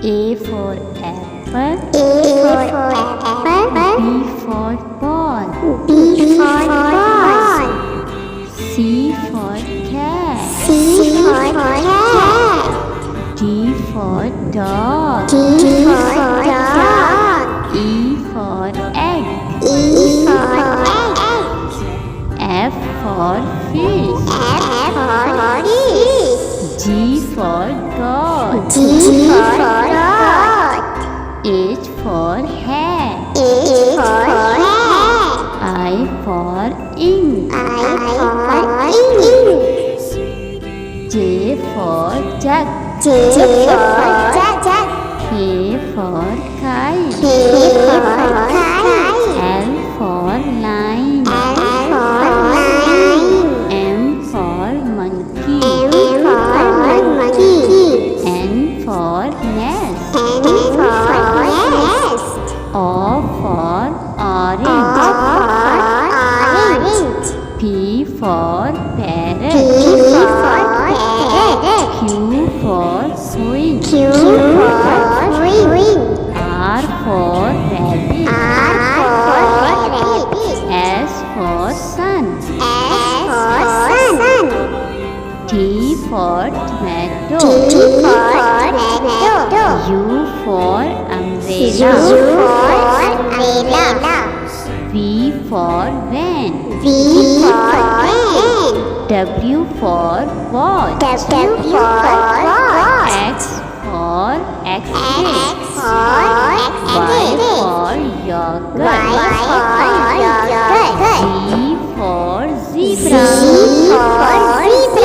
A for apple. B for ball. C for cat. D for dog. E for egg. F for fish. G for goat. H for hat. I for ink. J for jug. K for kite. L for line. M for monkey. N for nest. O for orange. P for parrot. Q for queen. R for rabbit. S for sun. T for tomato. U for umbrella. V for van. W for watch. X for X-ray. Y for yogurt. Z for zebra.